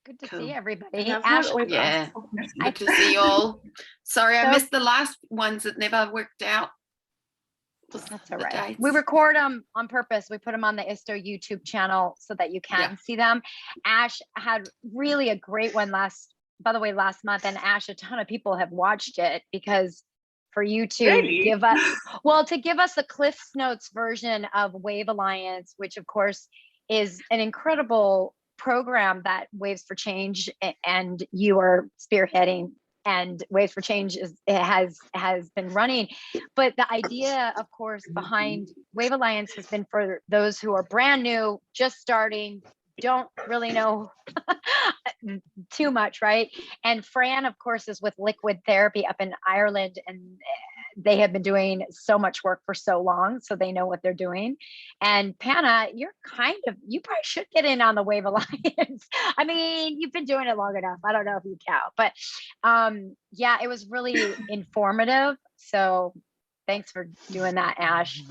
Good to Cool. see everybody. Ash, Yeah, good to see you all. Sorry, I missed the last ones. It never worked out. That's all right. We record them on purpose. We put them on the ISTO YouTube channel so that you can see them. Ash had really a great one last month, and Ash, a ton of people have watched it because for you to give us the Cliff's Notes version of Wave Alliance, which of course is an incredible program that Waves for Change and you are spearheading, and Waves for Change has been running. But the idea, of course, behind Wave Alliance has been for those who are brand new, just starting, don't really know too much, right? And Fran, of course, is with Liquid Therapy up in Ireland, and they have been doing so much work for so long, so they know what they're doing. And Pana, you probably should get in on the Wave Alliance. I mean, you've been doing it long enough. I don't know if you count, but yeah, it was really informative. So thanks for doing that, Ash.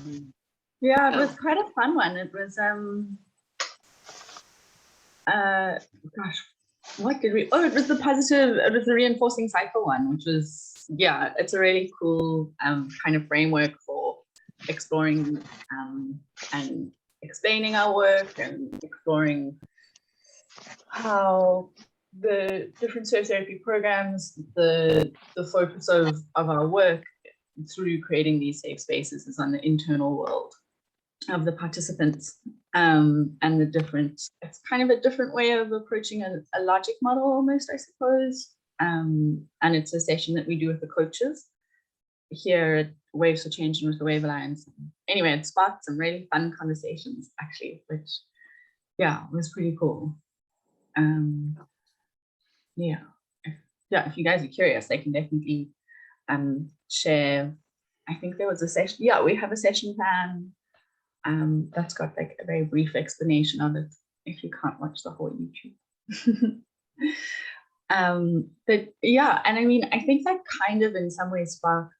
Yeah, it was quite a fun one. It was what did we, it was the reinforcing cycle one, which was, it's a really cool kind of framework for exploring and explaining our work and exploring how the different therapy programs, the focus of our work through creating these safe spaces is on the internal world of the participants, and it's kind of a different way of approaching a logic model almost, I suppose. And it's a session that we do with the coaches here at Waves for Change and with the Wave Alliance. Anyway, it sparked some really fun conversations actually, which was pretty cool. If you guys are curious, I can definitely share. I think there was a session, we have a session plan that's got like a very brief explanation of it if you can't watch the whole YouTube. But and I mean, I think that kind of in some ways sparked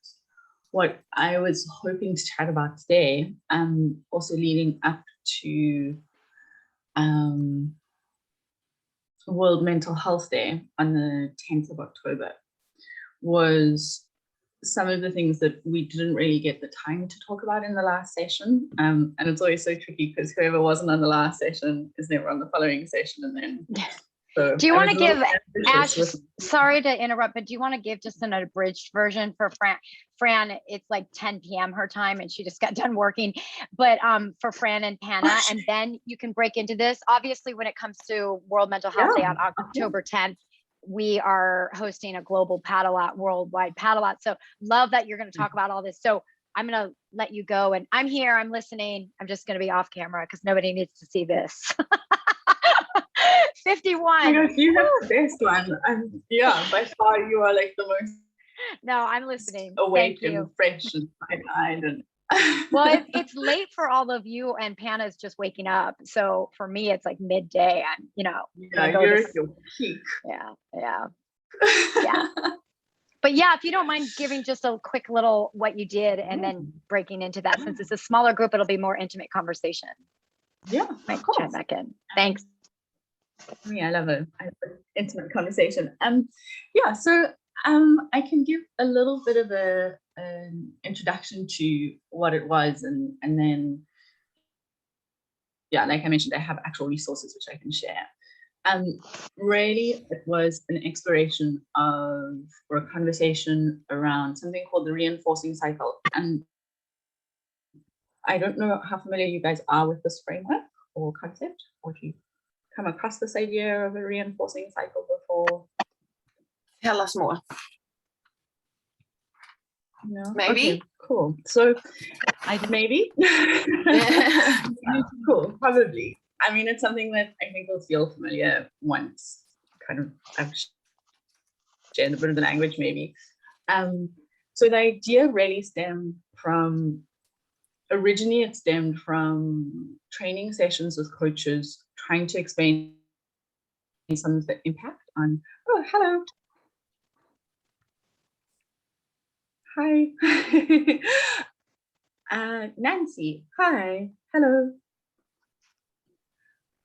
what I was hoping to chat about today, also leading up to World Mental Health Day on the 10th of October, was some of the things that we didn't really get the time to talk about in the last session. And it's always so tricky because whoever wasn't on the last session is never on the following session. And then, so do you want to give, Ash, sorry to interrupt, but do you want to give just an abridged version for Fran? Fran, it's like 10 p.m. her time and she just got done working. But for Fran and Pana, and then you can break into this. Obviously, when it comes to World Mental Health Day on October 10th, we are hosting a global paddle-out, worldwide paddle-out. So love that you're going to talk about all this. So I'm going to let you go, and I'm here, I'm listening. I'm just going to be off camera because nobody needs to see this. 51. I know, you have the best one. By far you are like the most. No, I'm listening. Awake and fresh and bright-eyed and. Well, it's late for all of you, and Pana's just waking up. So for me, it's like midday. I'm, you're at your peak. Yeah. But if you don't mind giving just a quick little what you did, and then breaking into that, since it's a smaller group, it'll be more intimate conversation. Yeah, might chime back in. Thanks. I love an intimate conversation. So I can give a little bit of an introduction to what it was, and then like I mentioned, I have actual resources which I can share. Really, it was an exploration or a conversation around something called the reinforcing cycle. And I don't know how familiar you guys are with this framework or concept, or if you've come across this idea of a reinforcing cycle before. Tell us more. No? Maybe. Okay, cool. So maybe. Cool, probably. I mean, it's something that I think will feel familiar once kind of I've shared a bit of the language, maybe. So the idea really originally it stemmed from training sessions with coaches trying to explain some of the impact on, hello. Hi. Nancy, hi, hello.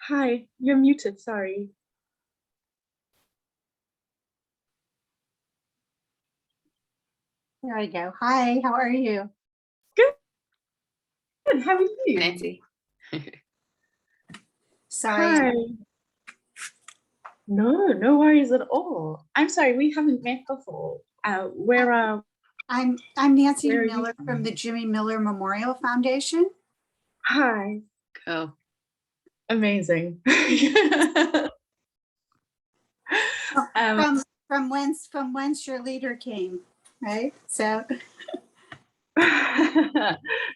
Hi, you're muted, sorry. There we go. Hi, how are you? Good, how are you? Nancy. Sorry. Hi. No worries at all. I'm sorry, we haven't met before. Where I'm Nancy Where are you Miller from? from the Jimmy Miller Memorial Foundation. Hi, Cool. amazing. From whence your leader came, right? So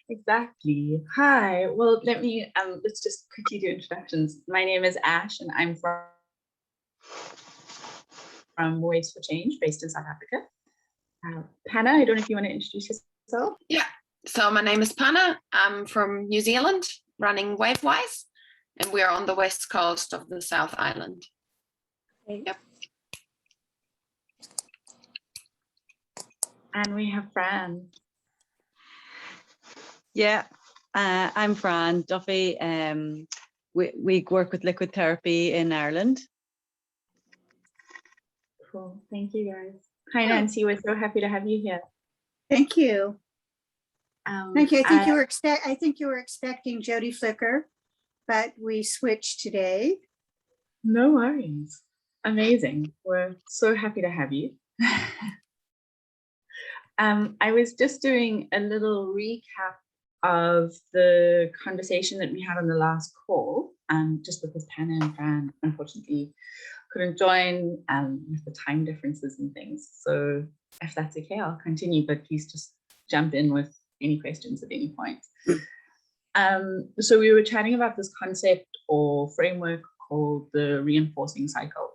exactly. Hi. Well, let's just quickly do introductions. My name is Ash, and I'm from Waves for Change, based in South Africa. Pana, I don't know if you want to introduce yourself. Yeah. So my name is Pana. I'm from New Zealand, running WaveWise, and we're on the west coast of the South Island. Okay. Yep. And we have Fran. Yeah, I'm Fran Duffy. We work with liquid therapy in Ireland. Cool. Thank you, guys. Hi, Nancy. We're so happy to have you here. thank you. Thank you. I think you were expecting Jody Flicker, but we switched today. No worries. Amazing. We're so happy to have you. I was just doing a little recap of the conversation that we had on the last call, just because Pana and Fran unfortunately couldn't join with the time differences and things. So if that's okay, I'll continue, but please just jump in with any questions at any point. So we were chatting about this concept or framework called the reinforcing cycle.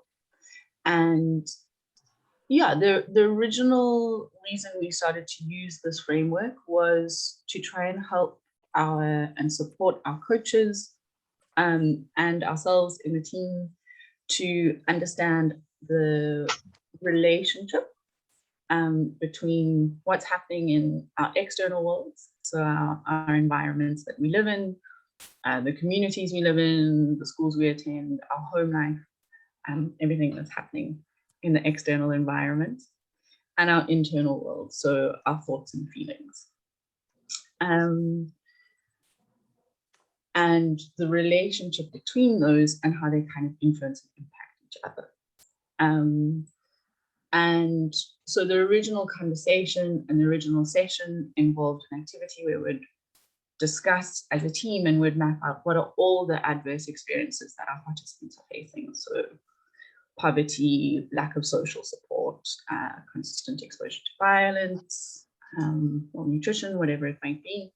And yeah, the original reason we started to use this framework was to try and help and support our coaches and ourselves in the team to understand the relationship between what's happening in our external worlds, so our environments that we live in, the communities we live in, the schools we attend, our home life, everything that's happening in the external environment, and our internal world, so our thoughts and feelings. And the relationship between those and how they kind of influence and impact each other. And so the original conversation and the original session involved an activity where we'd discuss as a team and we'd map out what are all the adverse experiences that our participants are facing. So poverty, lack of social support, consistent exposure to violence, malnutrition, whatever it might be.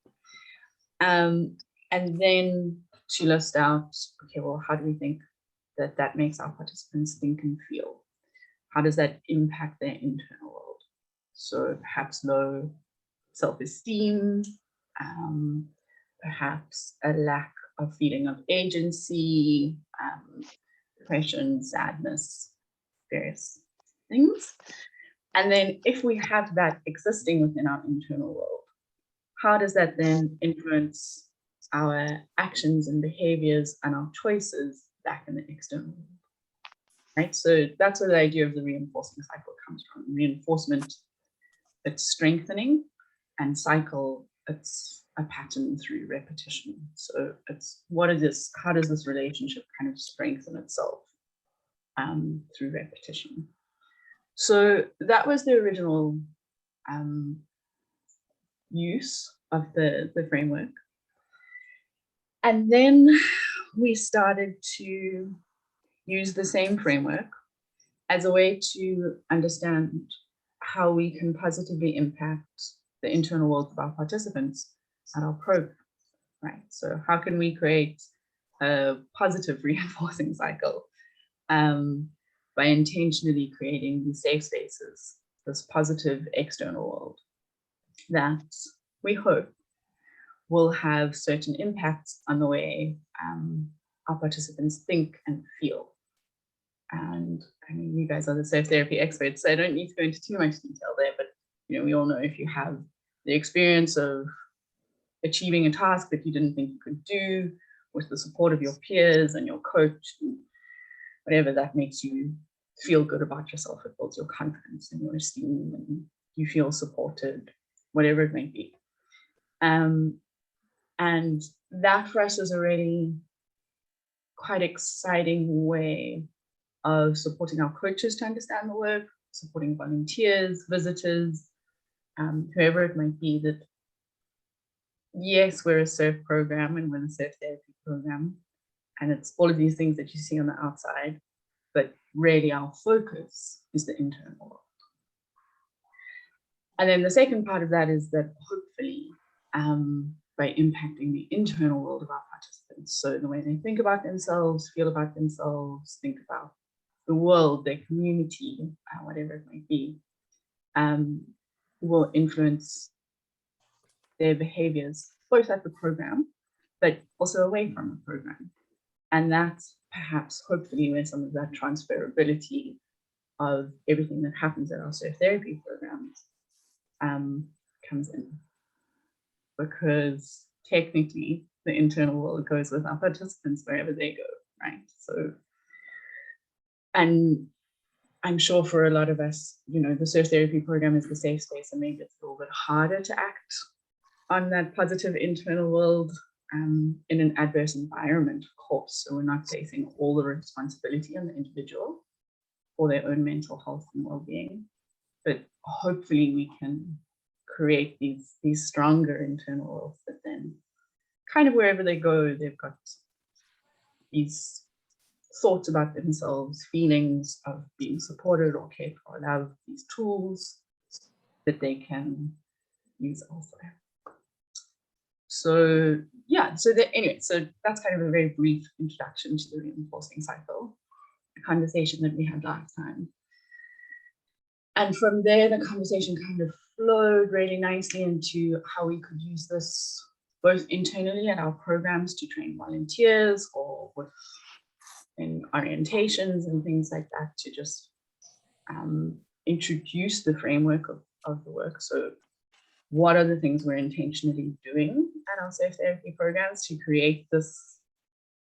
And then to list out, okay, well, how do we think that makes our participants think and feel? How does that impact their internal world? So perhaps low self-esteem, perhaps a lack of feeling of agency, depression, sadness, various things. And then if we have that existing within our internal world, how does that then influence our actions and behaviors and our choices back in the external world? Right, so that's where the idea of the reinforcement cycle comes from. Reinforcement, it's strengthening, and cycle, it's a pattern through repetition. So it's how does this relationship kind of strengthen itself through repetition? So that was the original use of the framework. And then we started to use the same framework as a way to understand how we can positively impact the internal world of our participants at our program, right? So how can we create a positive reinforcing cycle by intentionally creating these safe spaces, this positive external world that we hope will have certain impacts on the way our participants think and feel. And I mean, you guys are the safe therapy experts, so I don't need to go into too much detail there, but we all know if you have the experience of achieving a task that you didn't think you could do, with the support of your peers and your coach, and whatever that makes you feel good about yourself. It builds your confidence and your esteem, and you feel supported, whatever it may be. And that for us is a really quite exciting way of supporting our coaches to understand the work, supporting volunteers, visitors, whoever it might be, that yes, we're a surf program and we're a surf therapy program, and it's all of these things that you see on the outside, but really our focus is the internal world. And then the second part of that is that hopefully by impacting the internal world of our participants, so the way they think about themselves, feel about themselves, think about the world, their community, whatever it might be, will influence their behaviors, both at the program, but also away from the program. And that's perhaps hopefully where some of that transferability of everything that happens at our surf therapy programs comes in. Because technically the internal world goes with our participants wherever they go, right? So, and I'm sure for a lot of us, you know, the surf therapy program is the safe space, and maybe it's a little bit harder to act on that positive internal world in an adverse environment, of course. So we're not placing all the responsibility on the individual for their own mental health and well-being, but hopefully we can create these stronger internal worlds that then kind of wherever they go, they've got these thoughts about themselves, feelings of being supported or cared for, love, these tools that they can use elsewhere. So yeah, so that's kind of a very brief introduction to the reinforcing cycle, a conversation that we had last time. And from there, the conversation kind of flowed really nicely into how we could use this both internally at our programs to train volunteers, or in orientations and things like that, to just introduce the framework of the work. So what are the things we're intentionally doing at our surf therapy programs to create this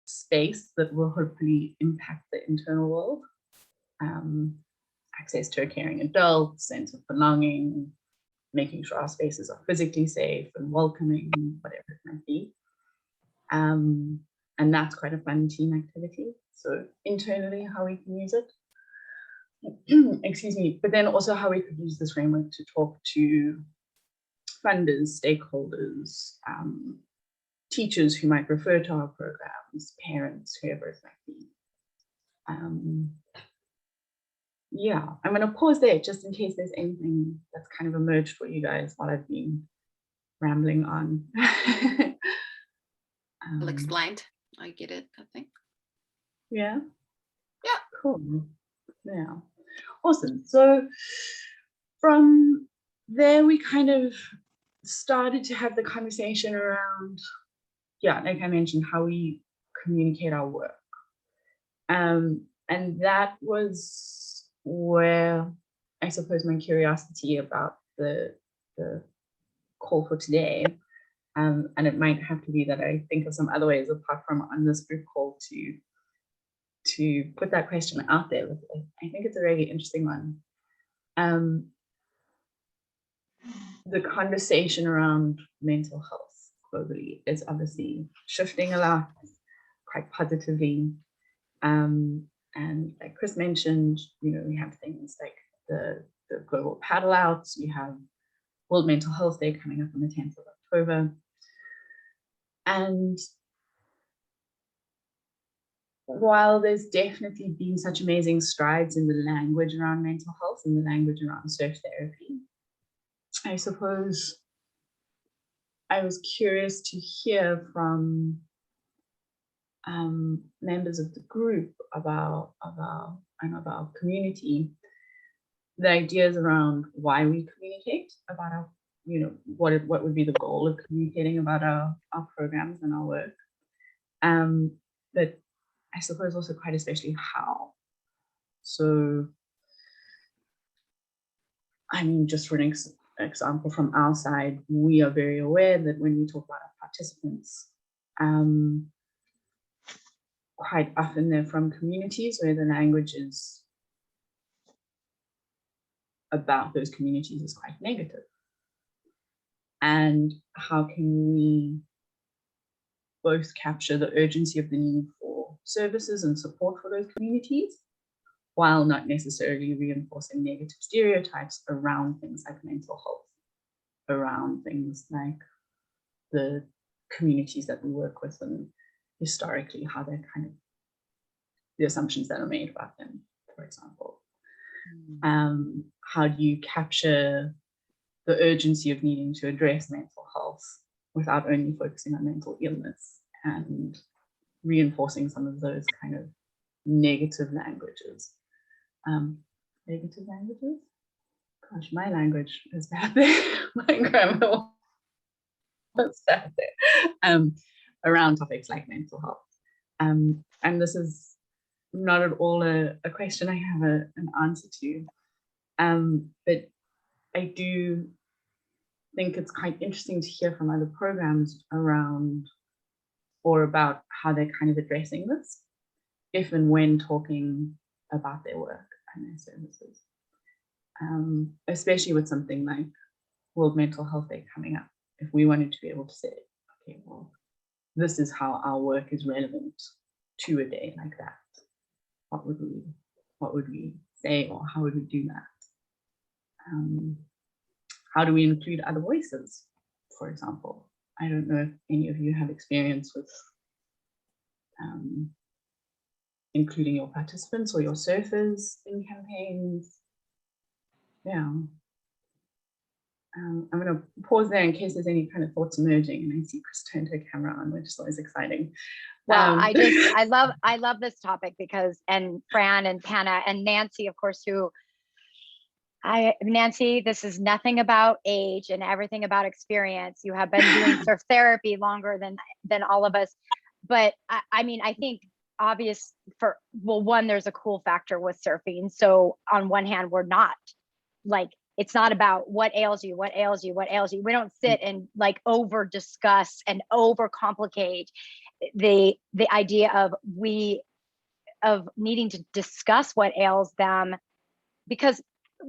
space that will hopefully impact the internal world? Access to a caring adult, sense of belonging, making sure our spaces are physically safe and welcoming, whatever it might be. And that's quite a fun team activity. So internally, how we can use it. Excuse me, but then also how we could use this framework to talk to funders, stakeholders, teachers who might refer to our programs, parents, whoever it might be. Yeah, I'm going to pause there just in case there's anything that's kind of emerged for you guys while I've been rambling on. Well explained. I get it, I think. Yeah? Yeah. Cool. Yeah. Awesome. So from there, we kind of started to have the conversation around, yeah, like I mentioned, how we communicate our work. And that was where I suppose my curiosity about the call for today, and it might have to be that I think of some other ways apart from on this group call to put that question out there. I think it's a really interesting one. The conversation around mental health globally is obviously shifting a lot, quite positively. And like Chris mentioned, you know, we have things like the global paddle outs, we have World Mental Health Day coming up on the 10th of October. And while there's definitely been such amazing strides in the language around mental health and the language around surf therapy, I suppose I was curious to hear from members of the group about our community, the ideas around why we communicate about our, you know, what would be the goal of communicating about our programs and our work, but I suppose also quite especially how. So I mean, just for an example from our side, we are very aware that when we talk about our participants, quite often they're from communities where the language is about those communities is quite negative. And how can we both capture the urgency of the need for services and support for those communities, while not necessarily reinforcing negative stereotypes around things like mental health, around things like the communities that we work with and historically how they're kind of the assumptions that are made about them, for example. How do you capture the urgency of needing to address mental health without only focusing on mental illness and reinforcing some of those kind of negative languages? Negative languages? Gosh, my language is bad there. My grammar was bad there. Around topics like mental health. And this is not at all a question I have an answer to. But I do think it's quite interesting to hear from other programs around or about how they're kind of addressing this, if and when talking about their work and their services. Especially with something like World Mental Health Day coming up. If we wanted to be able to say, okay, well, this is how our work is relevant to a day like that. What would we say, or how would we do that? How do we include other voices, for example? I don't know if any of you have experience with including your participants or your surfers in campaigns. Yeah. I'm going to pause there in case there's any kind of thoughts emerging, and I see Chris turned her camera on, which is always exciting. Well, I love this topic because, and Fran and Pana and Nancy, of course, Nancy, this is nothing about age and everything about experience. You have been doing surf therapy longer than all of us. But I mean, I think obvious one, there's a cool factor with surfing. So on one hand, we're not like, it's not about what ails you, what ails you, what ails you. We don't sit and like over discuss and over complicate the idea of needing to discuss what ails them, because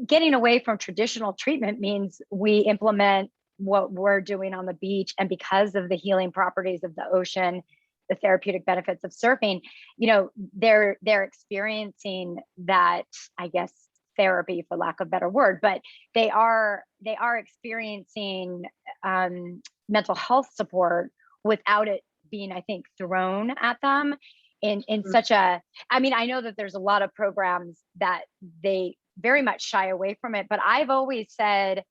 getting away from traditional treatment means we implement what we're doing on the beach. And because of the healing properties of the ocean, the therapeutic benefits of surfing, you know, they're experiencing that, I guess, therapy, for lack of a better word, but they are experiencing mental health support without it being, I think, thrown at them in such a, I mean, I know that there's a lot of programs that they very much shy away from it, but I've always said,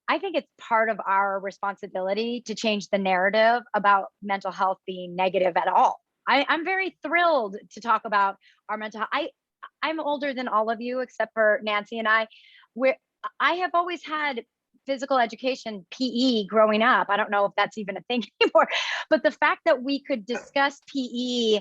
I think it's part of our responsibility to change the narrative about mental health being negative at all. I'm very thrilled to talk about our mental health. I'm older than all of you, except for Nancy and I, where I have always had physical education, PE, growing up. I don't know if that's even a thing anymore, but the fact that we could discuss PE,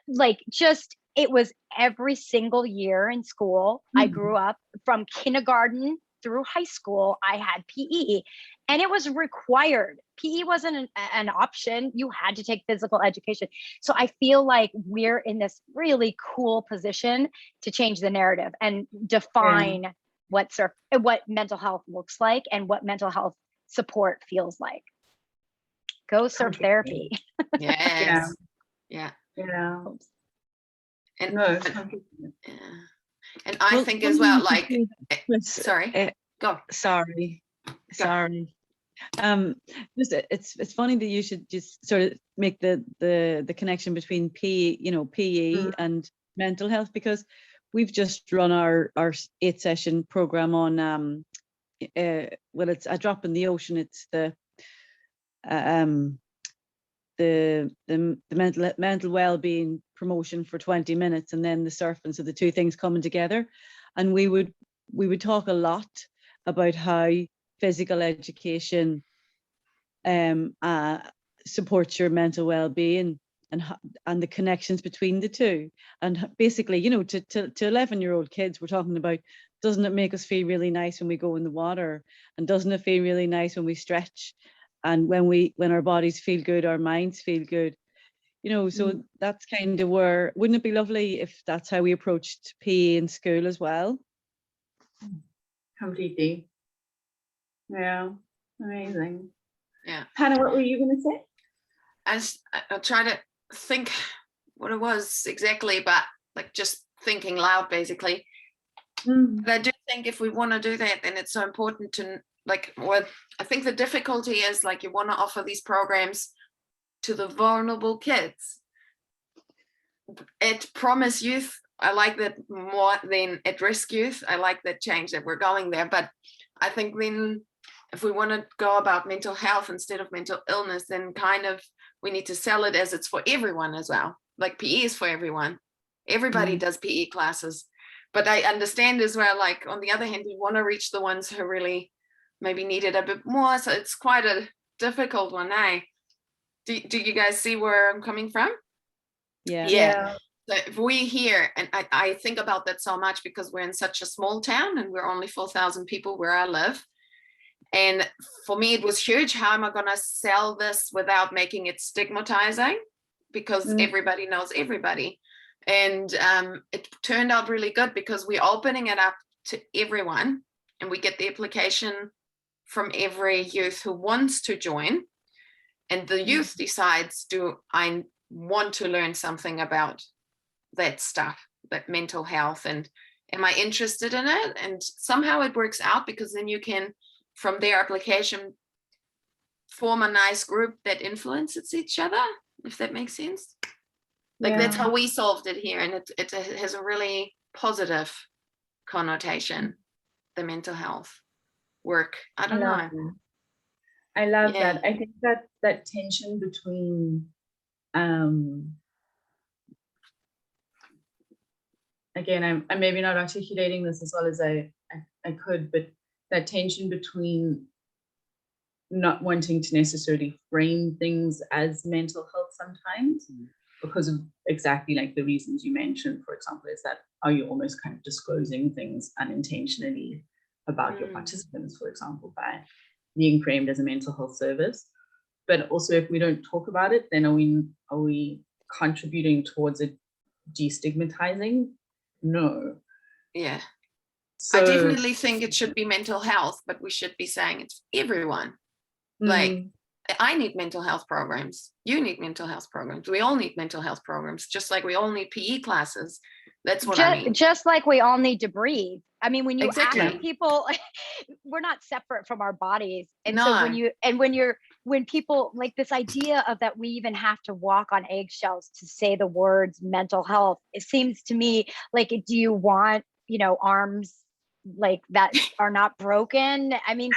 like just, it was every single year in school. I grew up from kindergarten through high school, I had PE, and it was required. PE wasn't an option. You had to take physical education. So I feel like we're in this really cool position to change the narrative and define what mental health looks like and what mental health support feels like. Go surf therapy. Yes. Yeah. And and I think as well, like, sorry, go. Sorry. It's funny that you should just sort of make the connection between PE and mental health, because we've just run our 8-session program on it's a drop in the ocean. It's the mental well-being promotion for 20 minutes, and then the surfing, so the two things coming together. And we would talk a lot about how physical education supports your mental well-being and the connections between the two. And basically, you know, to 11-year-old kids, we're talking about, doesn't it make us feel really nice when we go in the water, and doesn't it feel really nice when we stretch, and when our bodies feel good, our minds feel good. So that's kind of where, wouldn't it be lovely if that's how we approached PE in school as well? Completely. Yeah, amazing. Yeah. Hannah, what were you going to say? I'll try to think what it was exactly, but like just thinking loud, basically. But I do think if we want to do that, then it's so important to I think the difficulty is like you want to offer these programs to the vulnerable kids. At promise youth, I like that more than at risk youth. I like that change that we're going there. But I think then if we want to go about mental health instead of mental illness, then kind of we need to sell it as it's for everyone as well. Like PE is for everyone. Everybody does PE classes. But I understand as well, like on the other hand, we want to reach the ones who really maybe need it a bit more. So it's quite a difficult one, eh? Do you guys see where I'm coming from? Yeah. So if we here, and I think about that so much because we're in such a small town and we're only 4,000 people where I live. And for me, it was huge. How am I going to sell this without making it stigmatizing? Because everybody knows everybody. And it turned out really good because we're opening it up to everyone and we get the application from every youth who wants to join. And the youth decides, do I want to learn something about that stuff, that mental health, and am I interested in it? And somehow it works out because then you can, from their application, form a nice group that influences each other, if that makes sense. Like that's how we solved it here, and it has a really positive connotation, the mental health work. I don't know. I love that. I think that tension between again, I'm maybe not articulating this as well as I could, but that tension between not wanting to necessarily frame things as mental health sometimes because of exactly like the reasons you mentioned, for example, is that are you almost kind of disclosing things unintentionally about your participants, for example, by being framed as a mental health service. But also if we don't talk about it, then are we contributing towards it destigmatizing? No. Yeah. So, I definitely think it should be mental health, but we should be saying it's everyone. Like I need mental health programs. You need mental health programs. We all need mental health programs, just like we all need PE classes. That's what I mean. Just like we all need to breathe. I mean, when you ask people, we're not separate from our bodies. And so when people like this idea of that we even have to walk on eggshells to say the words mental health, it seems to me like, do you want, arms like that are not broken? I mean,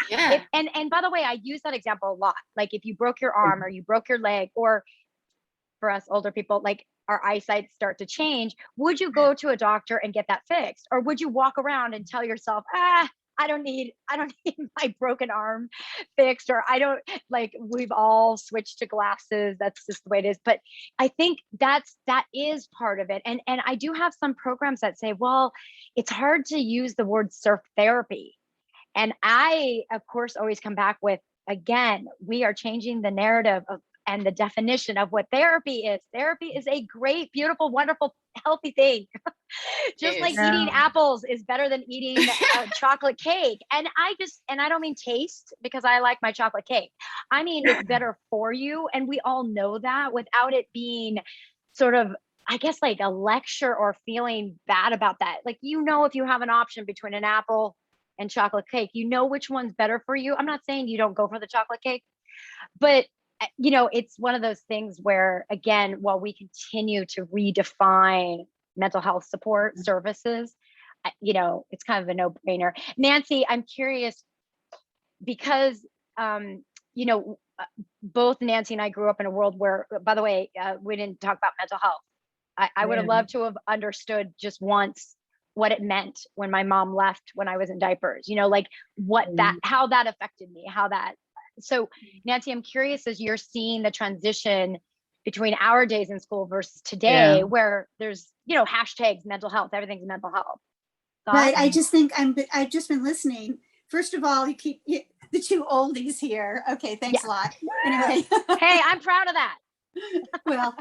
and by the way, I use that example a lot. Like if you broke your arm or you broke your leg, or for us older people, like our eyesight start to change, would you go to a doctor and get that fixed? Or would you walk around and tell yourself, I don't need my broken arm fixed, or we've all switched to glasses. That's just the way it is. But I think that is part of it. And I do have some programs that say, well, it's hard to use the word surf therapy. And I, of course, always come back with, again, we are changing the narrative and the definition of what therapy is. Therapy is a great, beautiful, wonderful, healthy thing. Just like eating apples is better than eating a chocolate cake. And I don't mean taste, because I like my chocolate cake. I mean, it's better for you. And we all know that, without it being sort of, I guess, like a lecture or feeling bad about that. Like, if you have an option between an apple and chocolate cake, which one's better for you. I'm not saying you don't go for the chocolate cake, but it's one of those things where, again, while we continue to redefine mental health support services, it's kind of a no-brainer. Nancy, I'm curious, because, both Nancy and I grew up in a world where, by the way, we didn't talk about mental health. I would have loved to have understood just once what it meant when my mom left when I was in diapers, like how that affected me, So Nancy, I'm curious, as you're seeing the transition between our days in school versus today, where there's, hashtags mental health, everything's mental health. Right. I just think I've just been listening. First of all, you keep the two oldies here. Okay. Thanks a lot. Anyway. Hey, I'm proud of that. Well,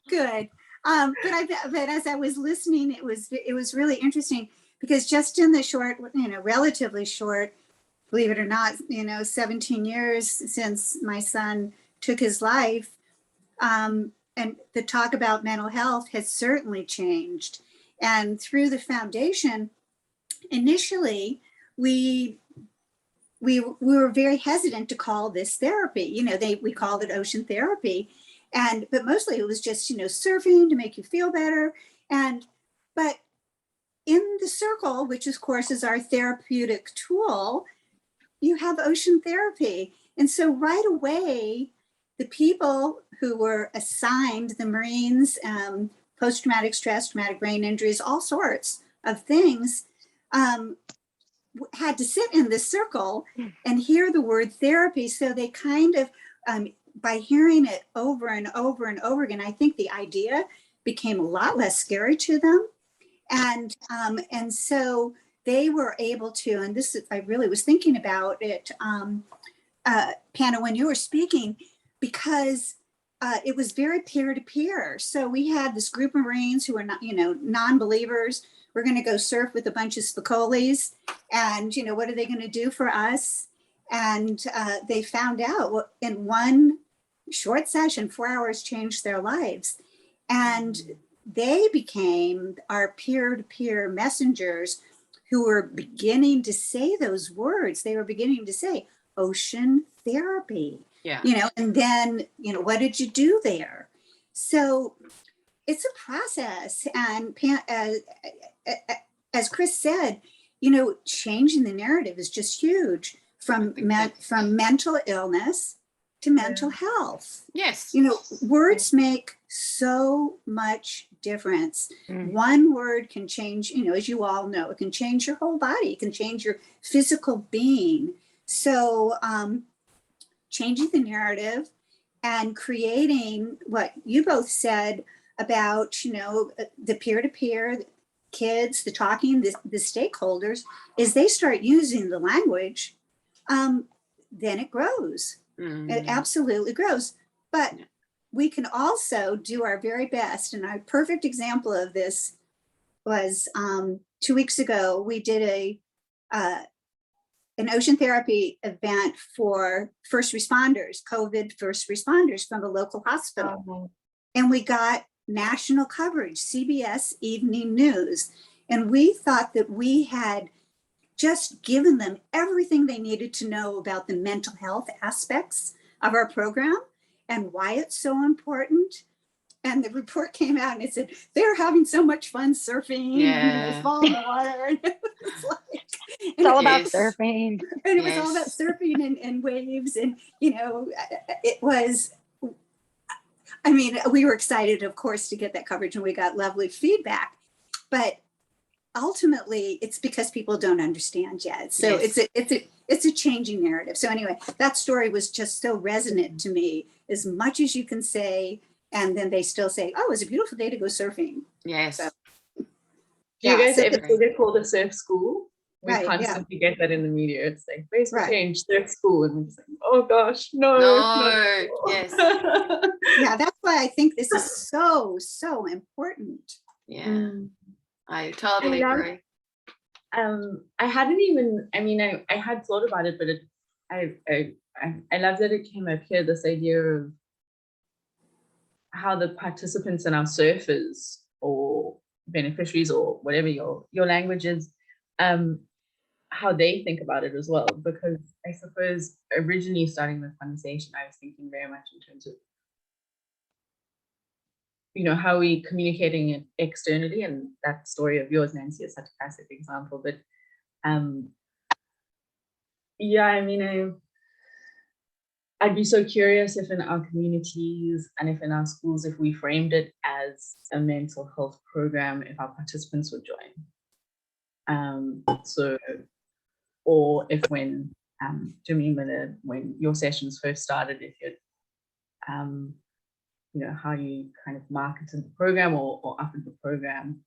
good. But as I was listening, it was really interesting because just in the short, relatively short, believe it or not, 17 years since my son took his life, and the talk about mental health has certainly changed. And through the foundation, initially, we were very hesitant to call this therapy. We called it ocean therapy, but mostly it was just surfing to make you feel better. But in the circle, which of course is our therapeutic tool, you have ocean therapy. And so right away, the people who were assigned, the Marines, post-traumatic stress, traumatic brain injuries, all sorts of things, had to sit in this circle and hear the word therapy. So they kind of, by hearing it over and over and over again, I think the idea became a lot less scary to them. And so they were able to, and this is, I really was thinking about it, Pana, when you were speaking, because it was very peer-to-peer. So we had this group of Marines who were not, non-believers. We're going to go surf with a bunch of Spicolis, and what are they going to do for us? And they found out in one short session, 4 hours changed their lives, and they became our peer-to-peer messengers who were beginning to say those words. They were beginning to say ocean therapy. Yeah. And then what did you do there? So it's a process, and as Chris said, changing the narrative is just huge, from mental illness to mental health. Yes. Words make so much difference. One word can change, as you all know, it can change your whole body. It can change your physical being. So changing the narrative and creating what you both said about, the peer-to-peer, kids, the talking, the stakeholders, is they start using the language, then it grows. It absolutely grows. But we can also do our very best. And a perfect example of this was 2 weeks ago, we did an ocean therapy event for first responders, COVID first responders from a local hospital. And we got national coverage, CBS Evening News. And we thought that we had just given them everything they needed to know about the mental health aspects of our program and why it's so important. And the report came out and it said, they're having so much fun surfing, and, fall in the water. And it was it's all about surfing. And it was all about surfing and waves. And, it was, we were excited, of course, to get that coverage, and we got lovely feedback. But ultimately, it's because people don't understand yet. So it's a changing narrative. So anyway, that story was just so resonant to me, as much as you can say, and then they still say, oh, it was a beautiful day to go surfing. Yes. So, do you guys ever get called a surf school? We constantly get that in the media. It's like, place for change, surf school. And we're just like, oh gosh, no. Yes. Yeah, that's why I think this is so important. Yeah, I totally agree. I hadn't even, I had thought about it, but I love that it came up here, this idea of how the participants and our surfers or beneficiaries or whatever your language is, how they think about it as well. Because I suppose originally starting the conversation, I was thinking very much in terms of, how are we communicating it externally, and that story of yours, Nancy, is such a classic example. But I'd be so curious if in our communities and if in our schools, if we framed it as a mental health program, if our participants would join. Or if when Jameen, when your sessions first started, if you'd how you kind of marketed the program or offered the program.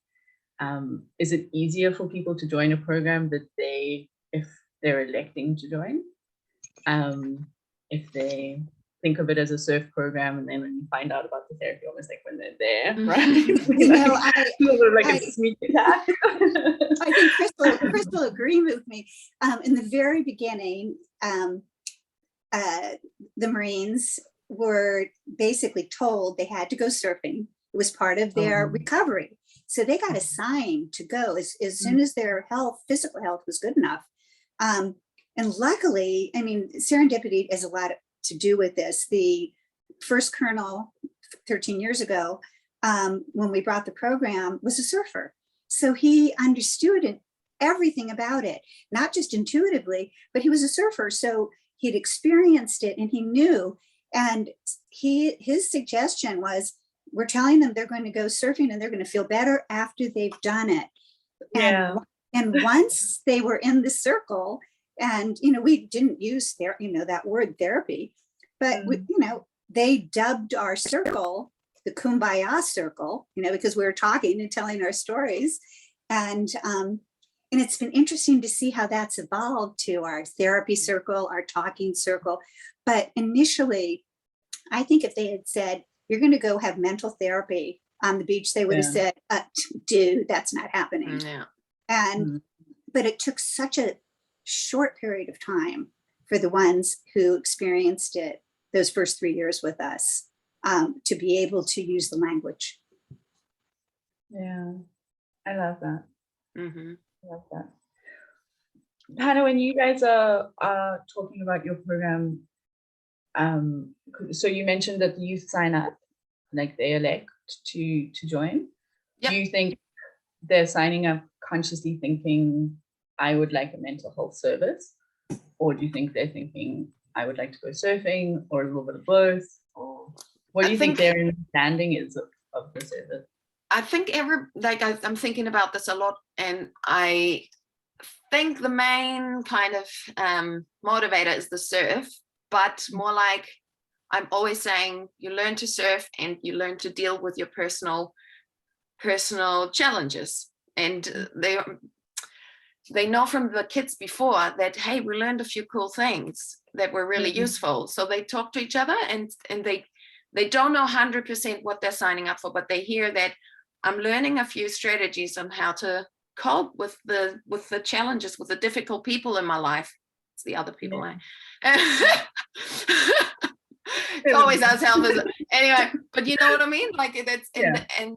Is it easier for people to join a program that if they're electing to join? If they think of it as a surf program, and then when you find out about the therapy, almost like when they're there, right? I A sneak attack. I think Crystal agreed with me. In the very beginning, the Marines were basically told they had to go surfing. It was part of their recovery. So they got assigned to go as soon as their physical health was good enough. And luckily, I mean, serendipity has a lot to do with this. The first colonel 13 years ago, when we brought the program, was a surfer. So he understood everything about it, not just intuitively, but he was a surfer. So he'd experienced it and he knew. And his suggestion was, we're telling them they're going to go surfing and they're going to feel better after they've done it. And once they were in the circle, and we didn't use that word therapy, but they dubbed our circle the Kumbaya circle, because we were talking and telling our stories. And it's been interesting to see how that's evolved to our therapy circle, our talking circle. But initially, I think if they had said, you're going to go have mental therapy on the beach, they would have said, dude, that's not happening. Yeah. But it took such a short period of time for the ones who experienced it those first 3 years with us to be able to use the language. Yeah, I love that. Mm-hmm. I love that. Pana, when you guys are talking about your program, so you mentioned that the youth sign up, like they elect to join. Yep. Do you think they're signing up consciously thinking, I would like a mental health service? Or do you think they're thinking, I would like to go surfing, or a little bit of both? Or what do you think their understanding is of the service? I think I'm thinking about this a lot, and I think the main kind of motivator is the surf, but more like I'm always saying, you learn to surf and you learn to deal with your personal challenges. And they know from the kids before that, hey, we learned a few cool things that were really useful. So they talk to each other, and they don't know 100% what they're signing up for, but they hear that I'm learning a few strategies on how to cope with the challenges, with the difficult people in my life. It's the other people. It's always ourselves. Anyway, but you know what I mean? Like that's and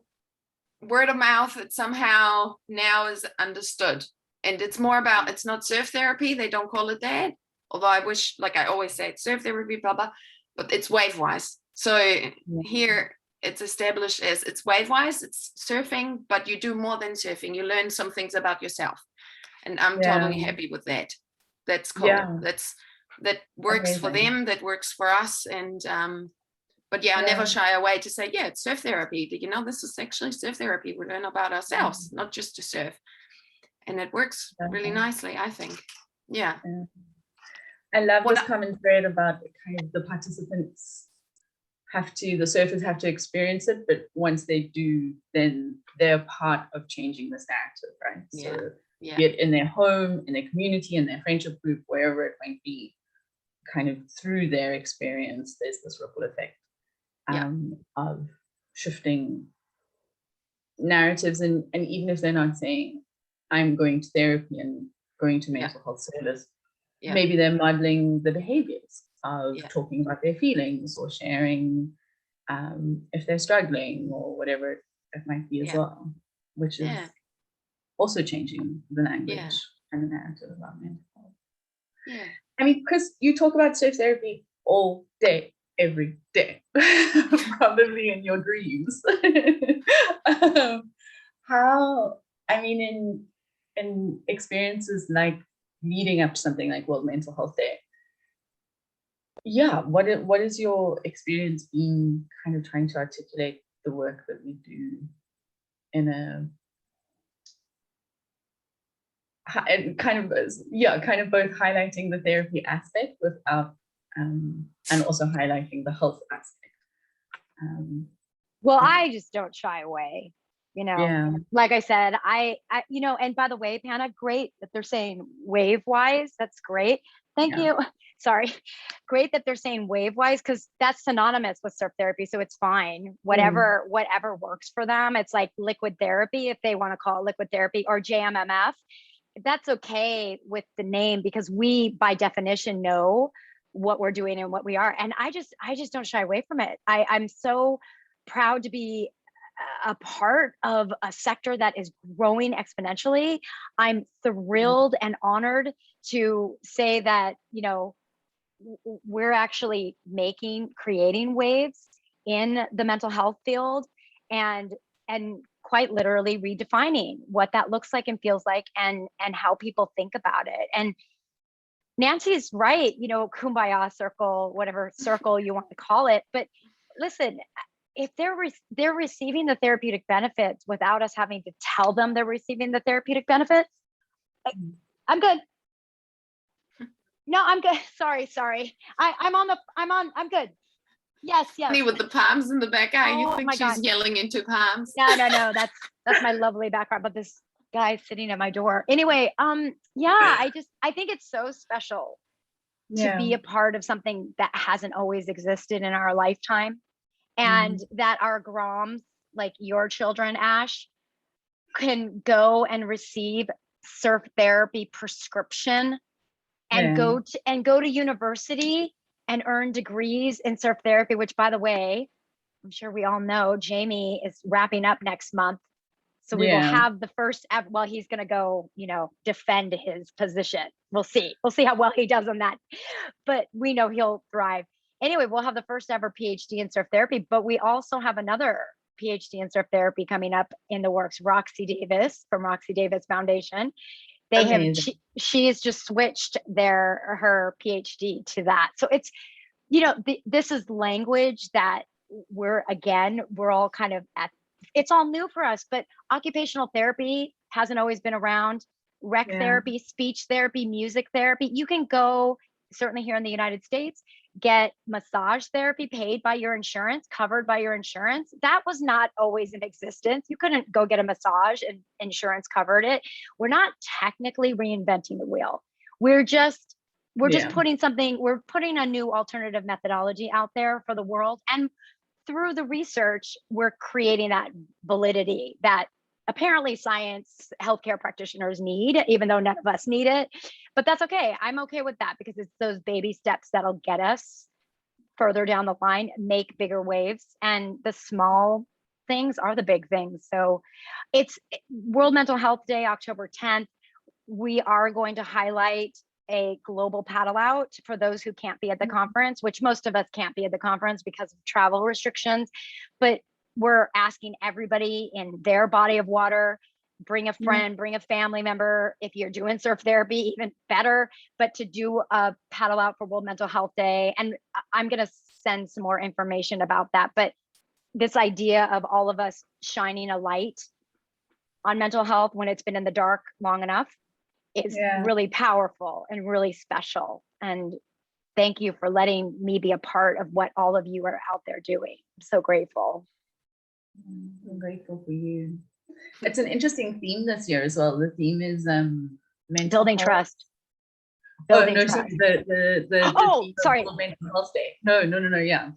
word of mouth, it somehow now is understood. And it's more about, it's not surf therapy. They don't call it that. Although I wish, like I always say, it's surf therapy, blah, blah, but it's wave-wise. So here it's established as it's wave-wise, it's surfing, but you do more than surfing. You learn some things about yourself. And I'm totally happy with that. That's cool. That works for them, that works for us. And but I never shy away to say, it's surf therapy. This is actually surf therapy. We learn about ourselves, not just to surf. And it works really nicely, I think. Yeah. I love this common thread about kind of the participants the surfers have to experience it, but once they do, then they're part of changing this narrative, right? So be it in their home, in their community, in their friendship group, wherever it might be, kind of through their experience, there's this ripple effect of shifting narratives. And even if they're not saying, I'm going to therapy and going to mental health service, maybe they're modeling the behaviors of talking about their feelings or sharing if they're struggling or whatever it might be as well, which is also changing the language and the narrative about mental health. Yeah. I mean, Chris, you talk about surf therapy all day, every day, probably in your dreams. In experiences like leading up to something like World Mental Health Day, what is your experience been kind of trying to articulate the work that we do in a kind of both highlighting the therapy aspect without and also highlighting the health aspect? I just don't shy away, like I said, I and by the way, Pana, great that they're saying wave wise, that's great. Thank you. Sorry. Great that they're saying wave-wise, because that's synonymous with surf therapy. So it's fine. Whatever works for them. It's like liquid therapy, if they want to call it liquid therapy, or JMMF. That's okay with the name, because we, by definition, know what we're doing and what we are. And I just don't shy away from it. I'm so proud to be a part of a sector that is growing exponentially. I'm thrilled and honored to say that, you know, we're actually creating waves in the mental health field, and quite literally redefining what that looks like and feels like, and how people think about it. And Nancy's right, you know, kumbaya circle, whatever circle you want to call it. But listen, if they're receiving the therapeutic benefits without us having to tell them they're receiving the therapeutic benefits, I'm good. No, I'm good. Sorry. I'm good. Yes. With the palms in the back eye, you Oh think my she's God. yelling into palms? No. That's my lovely background. But this guy sitting at my door. Anyway, yeah, I think it's so special to be a part of something that hasn't always existed in our lifetime, and that our groms, like your children, Ash, can go and receive surf therapy prescription, and go to university and earn degrees in surf therapy, which, by the way, I'm sure we all know Jamie is wrapping up next month. So we will have the first ever, well, he's going to go, you know, defend his position. We'll see how well he does on that, but we know he'll thrive. Anyway, we'll have the first ever PhD in surf therapy, but we also have another PhD in surf therapy coming up in the works. Roxy Davis from Roxy Davis Foundation. She has just switched her PhD to that. So it's, you know, this is language that we're all kind of it's all new for us, but occupational therapy hasn't always been around. Rec therapy, speech therapy, music therapy. You can go, certainly here in the United States, get massage therapy paid by your insurance, covered by your insurance. That was not always in existence. You couldn't go get a massage and insurance covered it. We're not technically reinventing the wheel. We're just putting a new alternative methodology out there for the world. And through the research, we're creating that validity that apparently science, healthcare practitioners need, even though none of us need it. But that's okay. I'm okay with that, because it's those baby steps that'll get us further down the line, make bigger waves. And the small things are the big things. So it's World Mental Health Day, October 10th. We are going to highlight a global paddle out for those who can't be at the conference, which most of us can't be at the conference because of travel restrictions. But we're asking everybody in their body of water, bring a friend, bring a family member. If you're doing surf therapy, even better, but to do a paddle out for World Mental Health Day. And I'm going to send some more information about that. But this idea of all of us shining a light on mental health when it's been in the dark long enough is really powerful and really special. And thank you for letting me be a part of what all of you are out there doing. I'm so grateful. I'm grateful for you. It's an interesting theme this year as well. The theme is building trust. Building trust. The sorry. Mental Health Day. No. Yeah.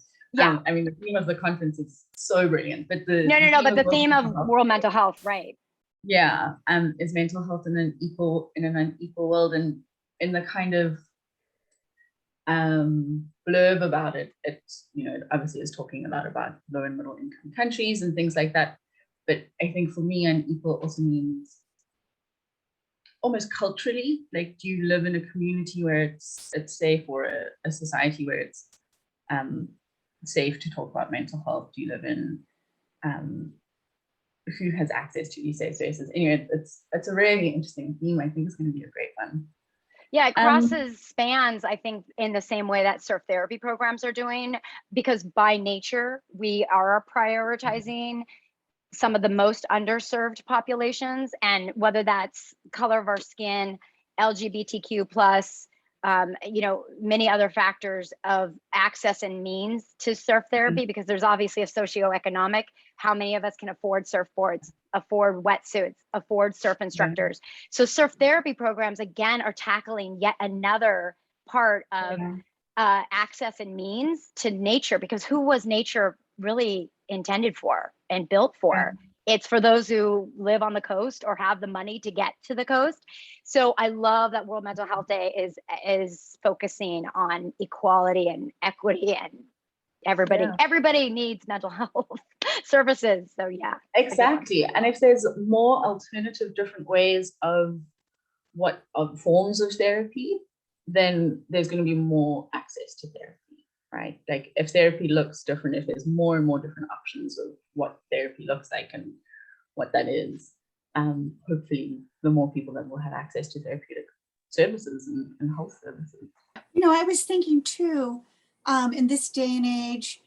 I mean, the theme of the conference is so brilliant, but the theme of World Mental Health, right? Yeah, is mental health in an unequal world, and in the kind of blurb about it, obviously is talking a lot about low and middle income countries and things like that. But I think for me, unequal also means almost culturally, like, do you live in a community where it's safe, or a society where it's safe to talk about mental health? Do you live in who has access to these safe spaces? Anyway, it's a really interesting theme. I think it's going to be a great one. Yeah, it spans, I think, in the same way that surf therapy programs are doing, because by nature, we are prioritizing some of the most underserved populations, and whether that's color of our skin, LGBTQ plus, many other factors of access and means to surf therapy, because there's obviously a socioeconomic, how many of us can afford surfboards, afford wetsuits, afford surf instructors. So surf therapy programs, again, are tackling yet another part of access and means to nature, because who was nature really intended for and built for? It's for those who live on the coast or have the money to get to the coast. So I love that World Mental Health Day is focusing on equality and equity, and everybody needs mental health services. So yeah. Exactly. And if there's more alternative different ways of forms of therapy, then there's going to be more access to therapy, right? Like if therapy looks different, if there's more and more different options of what therapy looks like and what that is, hopefully the more people that will have access to therapeutic services and health services. You know, I was thinking too, in this day and age,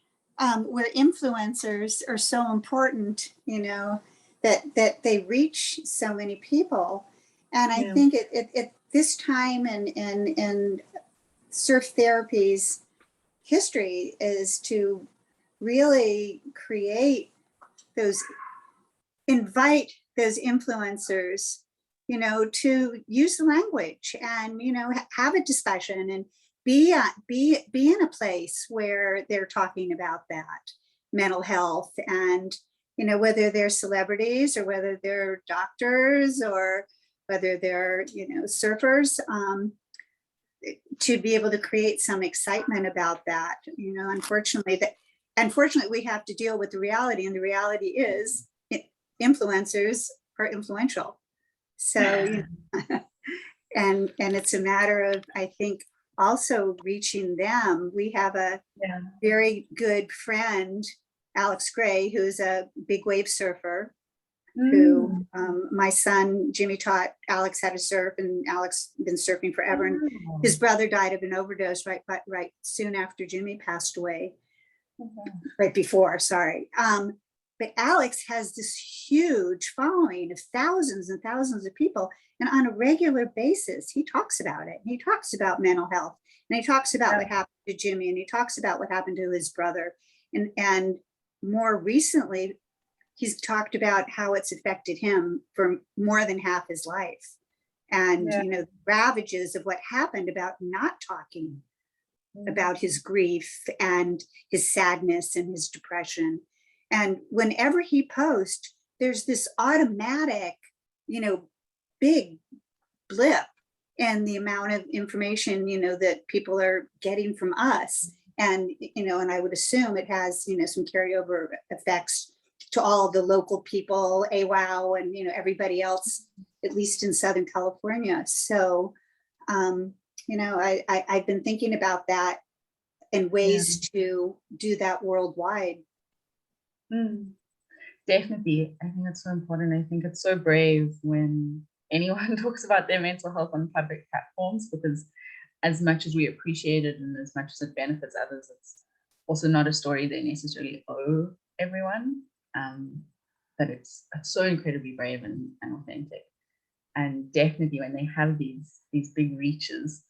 where influencers are so important, you know, that they reach so many people. And I think it this time in surf therapy's history is to really invite those influencers, you know, to use the language and, you know, have a discussion and be in a place where they're talking about that mental health, and, you know, whether they're celebrities or whether they're doctors or whether they're, you know, surfers, to be able to create some excitement about that. You know, unfortunately we have to deal with the reality, and the reality is influencers are influential. So, you know, and it's a matter of, I think, also reaching them. We have a very good friend, Alex Gray, who's a big wave surfer, who my son Jimmy taught Alex how to surf, and Alex been surfing forever. And his brother died of an overdose right soon after Jimmy passed away. Right before, sorry. But Alex has this huge following of thousands and thousands of people, and on a regular basis he talks about it. He talks about mental health, and he talks about what happened to Jimmy, and he talks about what happened to his brother, and more recently he's talked about how it's affected him for more than half his life, and you know, the ravages of what happened about not talking about his grief and his sadness and his depression. And whenever he posts, there's this automatic, you know, big blip in the amount of information, you know, that people are getting from us. And, you know, and I would assume it has, you know, some carryover effects to all the local people, AWOW, and, you know, everybody else, at least in Southern California. So, you know, I've been thinking about that and ways to do that worldwide. Definitely. I think it's so important. I think it's so brave when anyone talks about their mental health on public platforms, because as much as we appreciate it and as much as it benefits others, it's also not a story they necessarily owe everyone. But it's so incredibly brave and authentic. And definitely when they have these big reaches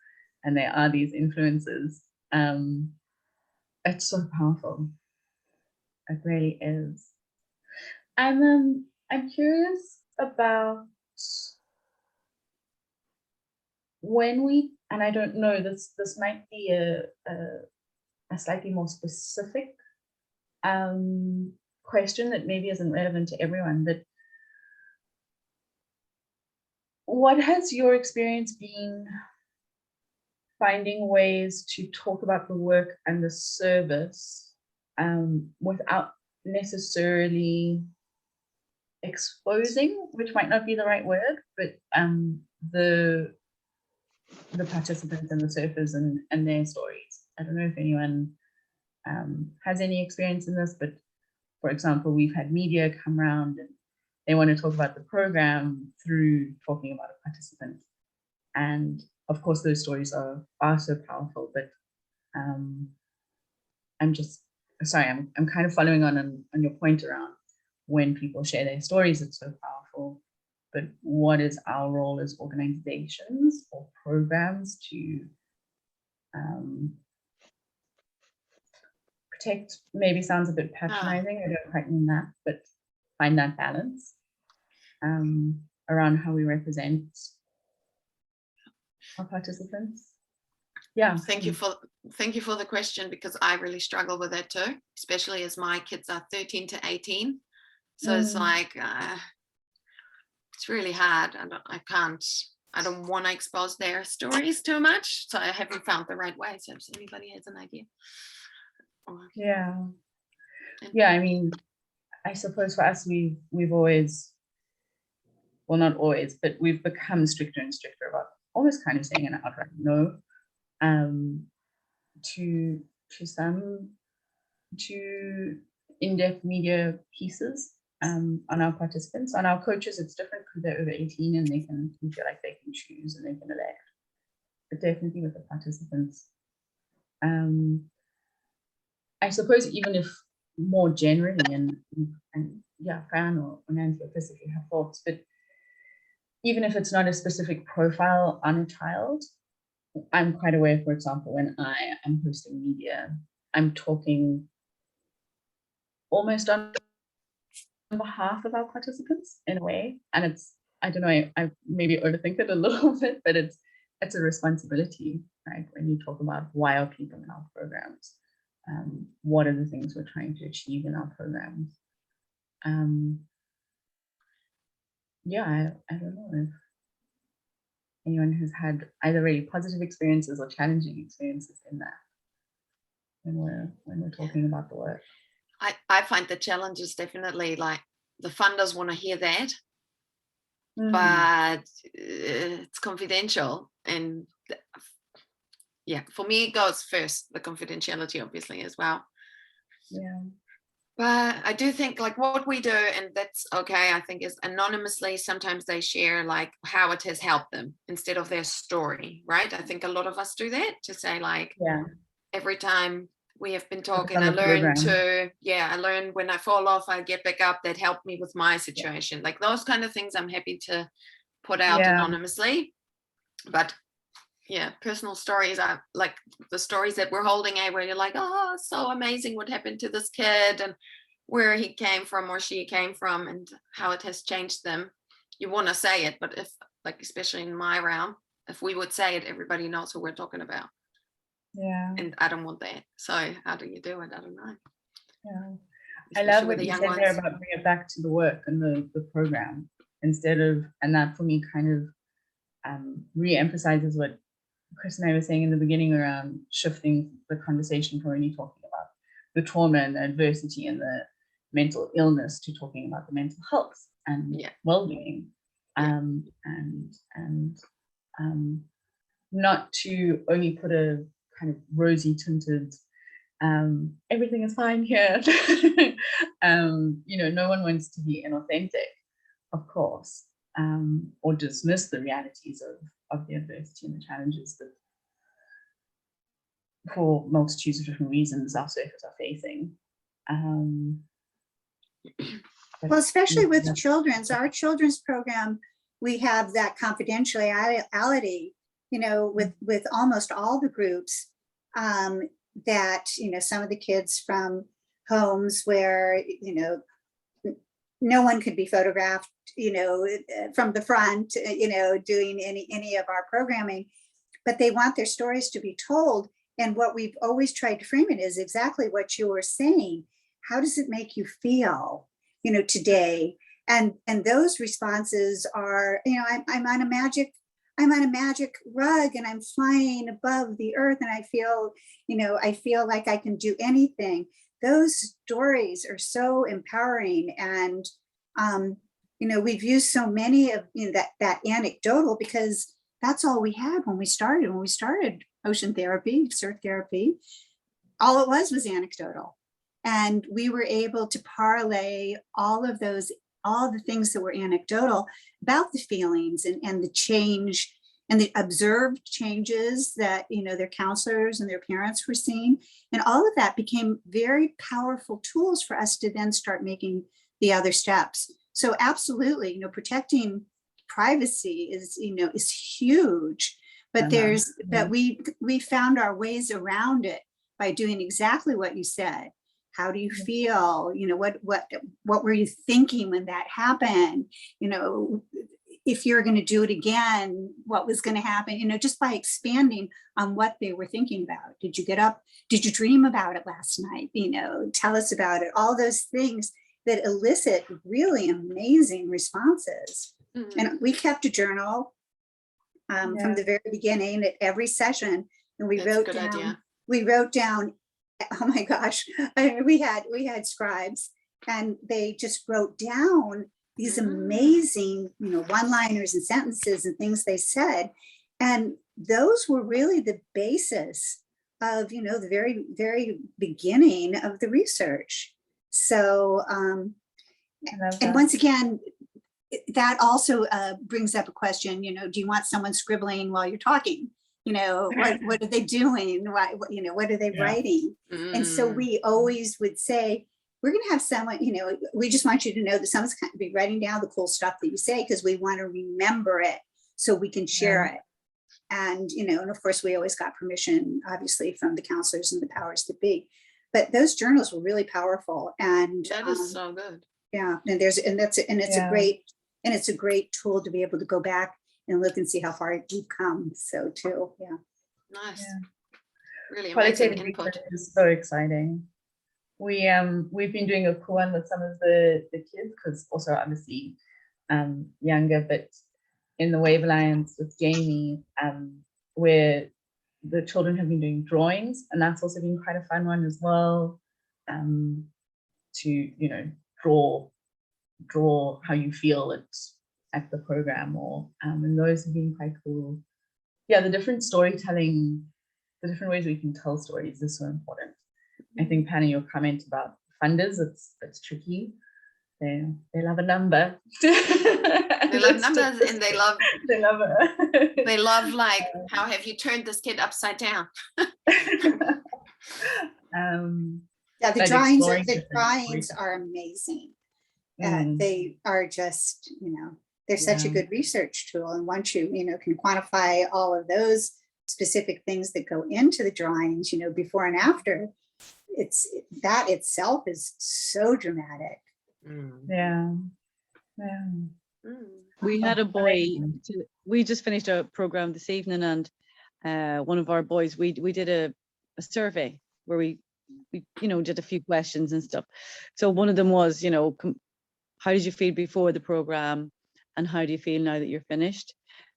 and there are these influences, it's so powerful. It really is. I'm curious about when we, and I don't know, this might be a slightly more specific question that maybe isn't relevant to everyone, but what has your experience been finding ways to talk about the work and the service without necessarily exposing, which might not be the right word, but the participants and the surfers and their stories? I don't know if anyone has any experience in this, but for example, we've had media come around and they want to talk about the program through talking about a participant. And of course, those stories are so powerful, but I'm just, sorry, I'm kind of following on your point around when people share their stories, it's so powerful. But what is our role as organizations or programs to protect, maybe sounds a bit patronizing, I don't quite mean that, but find that balance around how we represent our participants? Yeah. Thank you for the question, because I really struggle with that too, especially as my kids are 13 to 18. So it's like it's really hard. I don't want to expose their stories too much. So I haven't found the right way. So if anybody has an idea. Yeah. I mean, I suppose for us, we've always, well, not always, but we've become stricter and stricter about almost kind of saying an outright no to in-depth media pieces on our participants. On our coaches, it's different because they're over 18 and we feel like they can choose and they can elect. But definitely with the participants, I suppose even if more generally, and yeah, Fran or Nancy or Chris, if you have thoughts, but even if it's not a specific profile on a child, I'm quite aware, for example, when I am hosting media, I'm talking almost on behalf of our participants in a way. And it's, I don't know, I maybe overthink it a little bit, but it's a responsibility, right? When you talk about why are people in our programs, what are the things we're trying to achieve in our programs? Yeah, I don't know if anyone who's had either really positive experiences or challenging experiences in that when we're talking about the work. I find the challenge is definitely like the funders want to hear that, but it's confidential. And yeah, for me, it goes first, the confidentiality, obviously, as well. Yeah. But I do think like what we do, and that's okay, I think, is anonymously, sometimes they share like how it has helped them instead of their story, right? I think a lot of us do that, to say like, every time we have been talking, I learned when I fall off, I get back up. That helped me with my situation. Like those kind of things I'm happy to put out anonymously. But yeah, personal stories are like the stories that we're holding, where you're like, oh, so amazing what happened to this kid and where he came from or she came from and how it has changed them. You want to say it, but if, like, especially in my realm, if we would say it, everybody knows who we're talking about. Yeah. And I don't want that. So how do you do it? I don't know. Yeah. Especially I love with what the you young said ones. there about bring it back to the work and the program instead of, and that for me kind of re-emphasizes what Chris and I were saying in the beginning around shifting the conversation from only talking about the trauma and the adversity and the mental illness to talking about the mental health and well-being, and not to only put a kind of rosy tinted everything is fine here. No one wants to be inauthentic, of course, or dismiss the realities of the adversity and the challenges that for multitudes of different reasons our surfers are facing. Well, especially with our children's program, we have that confidentiality, with almost all the groups, that, some of the kids from homes where, no one could be photographed, from the front, doing any of our programming, but they want their stories to be told. And what we've always tried to frame it is exactly what you were saying. How does it make you feel, today? And those responses are, I'm on a magic rug and I'm flying above the earth and I feel like I can do anything. Those stories are so empowering. And, we've used so many of that anecdotal because that's all we had when we started ocean therapy, surf therapy. All it was anecdotal. And we were able to parlay all the things that were anecdotal about the feelings and the change and the observed changes that, their counselors and their parents were seeing. And all of that became very powerful tools for us to then start making the other steps. So absolutely, protecting privacy is huge, but but we found our ways around it by doing exactly what you said. How do you feel? What were you thinking when that happened? if you're going to do it again, what was going to happen, you know, just by expanding on what they were thinking about. Did you get up? Did you dream about it last night? You know, tell us about it. All those things that elicit really amazing responses. Mm-hmm. And we kept a journal from the very beginning at every session. And we wrote down, oh my gosh, we had scribes, and they just wrote down these amazing, you know, one-liners and sentences and things they said. And those were really the basis of, you know, the very, very beginning of the research. So, and once again, that also brings up a question, you know, do you want someone scribbling while you're talking? You know, what are they doing? You know, what are they writing? And so we always would say, we're going to have someone, you know, we just want you to know that someone's going to be writing down the cool stuff that you say, because we want to remember it so we can share it. And, you know, and of course, we always got permission, obviously, from the counselors and the powers that be. But those journals were really powerful. And that is so good. Yeah. And it's a great tool to be able to go back and look and see how far you've come. So too. Yeah. Nice. Yeah. Really Qualitative amazing input. Is so exciting. We've been doing a cool one with some of the kids, because also obviously younger, but in the Wave Alliance with Jamie, where the children have been doing drawings, and that's also been quite a fun one as well, to, you know, draw how you feel at the program, or and those have been quite cool. Yeah, the different storytelling, the different ways we can tell stories is so important. I think, Pana, your comment about funders, it's tricky. They love a number. They love numbers, and they love it. They love, like, how have you turned this kid upside down? Yeah, the drawings are amazing. They are just, you know, they're such a good research tool. And once you know, can quantify all of those specific things that go into the drawings, you know, before and after, that itself is so dramatic. We had a boy, we just finished a program this evening, and one of our boys, we did a survey where we you know, did a few questions and stuff. So one of them was, you know, how did you feel before the program, and how do you feel now that you're finished?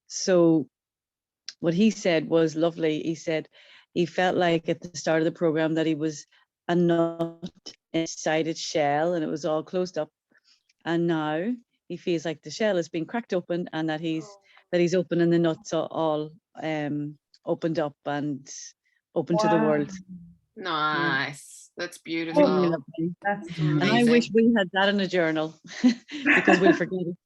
So what he said was lovely. He said he felt like at the start of the program that he was a nut inside its shell and it was all closed up, and now he feels like the shell has been cracked open, and that he's open, and the nuts are all opened up and open to the world. Nice. That's beautiful. That's and I wish we had that in a journal because we'll forget it.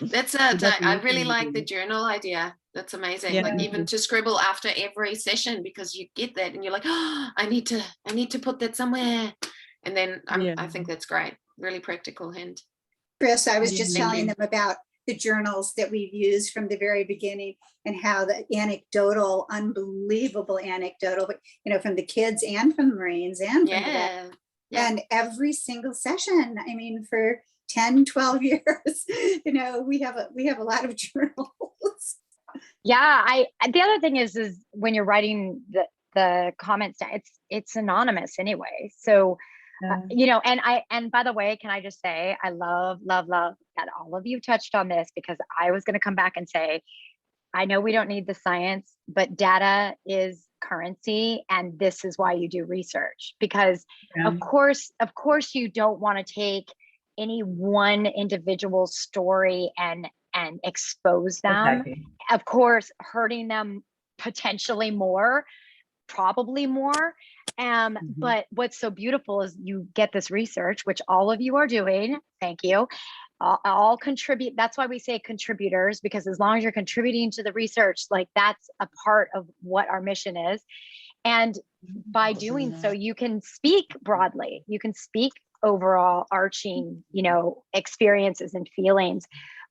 That's I really like the journal idea. That's amazing. Like, even to scribble after every session, because you get that and you're like, oh, I need to put that somewhere. And then I think that's great. Really practical hint. Chris, I was just telling them about the journals that we've used from the very beginning, and how the unbelievable anecdotal, you know, from the kids and from the Marines and from the and every single session, I mean, for 10, 12 years, you know, we have a lot of journals. Yeah, the other thing is when you're writing the comments, it's anonymous anyway. So you know, and by the way, can I just say, I love that all of you touched on this, because I was going to come back and say, I know we don't need the science, but data is currency, and this is why you do research, because of course you don't want to take any one individual story and expose them. Exactly. Of course, hurting them potentially more, probably more. But what's so beautiful is you get this research, which all of you are doing. Thank you. All contribute. That's why we say contributors, because as long as you're contributing to the research, like, that's a part of what our mission is. And by doing so, you can speak broadly. You can speak overall arching, you know, experiences and feelings.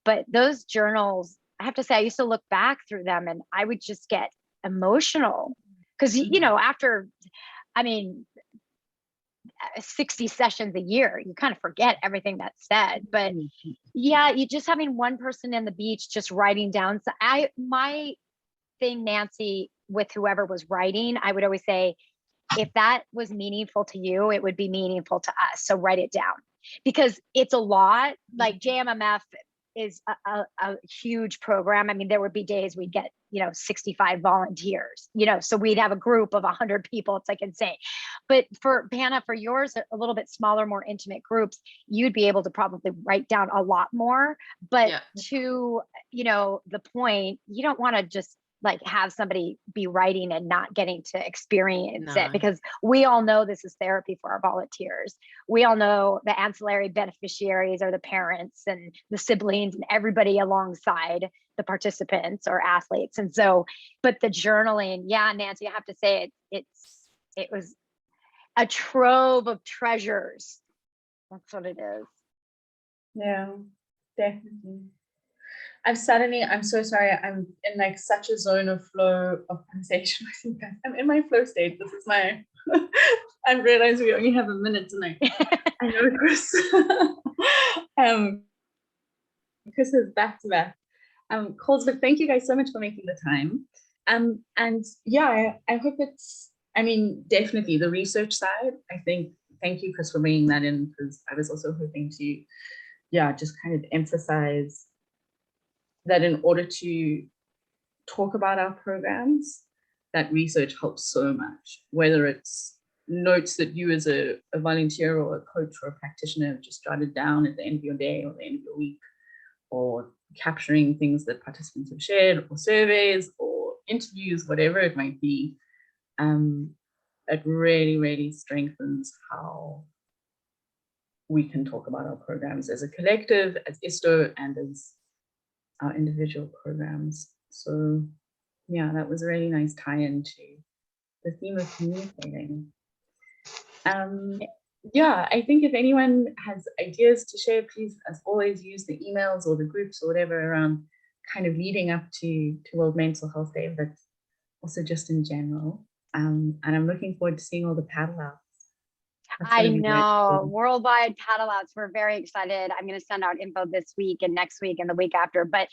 But those journals, I have to say, I used to look back through them and I would just get emotional, because, you know, after 60 sessions a year. You kind of forget everything that's said. But yeah, you just having one person in the beach just writing down. So my thing, Nancy, with whoever was writing, I would always say, if that was meaningful to you, it would be meaningful to us. So write it down, because it's a lot. Like JMMF is a huge program. I mean, there would be days we'd get, 65 volunteers, so we'd have a group of 100 people. It's like insane. But for Pana, for yours, a little bit smaller, more intimate groups, you'd be able to probably write down a lot more. But to, the point, you don't want to just like have somebody be writing and not getting to experience it, because we all know this is therapy for our volunteers. We all know the ancillary beneficiaries are the parents and the siblings and everybody alongside the participants or athletes. And so, but the journaling, Nancy, I have to say it was a trove of treasures. That's what it is. Yeah, definitely. I'm so sorry. I'm in like such a zone of flow of conversation with you guys. I'm in my flow state. This is my, I realize we only have a minute tonight. I know, Chris. Chris is back to back. Calls, but thank you guys so much for making the time. And yeah, I hope definitely the research side, I think, thank you, Chris, for bringing that in, because I was also hoping to, just kind of emphasize that in order to talk about our programs, that research helps so much, whether it's notes that you as a volunteer or a coach or a practitioner have just jotted down at the end of your day or the end of your week, or capturing things that participants have shared, or surveys or interviews, whatever it might be. It really, really strengthens how we can talk about our programs as a collective, as ISTO, and as our individual programs. So yeah, that was a really nice tie-in to the theme of communicating. I think if anyone has ideas to share, please, as always, use the emails or the groups or whatever around kind of leading up to World Mental Health Day, but also just in general. And I'm looking forward to seeing all the paddle outs. I know, worldwide paddle outs. We're very excited. I'm going to send out info this week and next week and the week after. But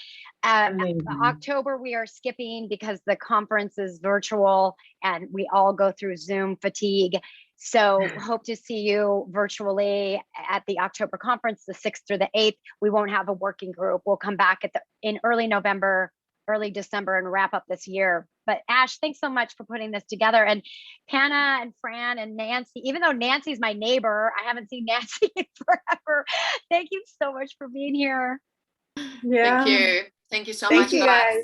October, we are skipping because the conference is virtual and we all go through Zoom fatigue. So hope to see you virtually at the October conference, the 6th through the 8th. We won't have a working group. We'll come back in early November, early December, and wrap up this year. But Ash, thanks so much for putting this together. And Pana and Fran and Nancy, even though Nancy's my neighbor, I haven't seen Nancy in forever. Thank you so much for being here. Yeah. Thank you. Thank you so much. Thank you, guys.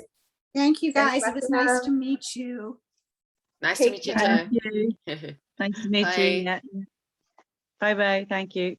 Thank you, guys. It was nice to meet you. Nice to meet you too. Nice to meet you. Bye-bye. Thank you.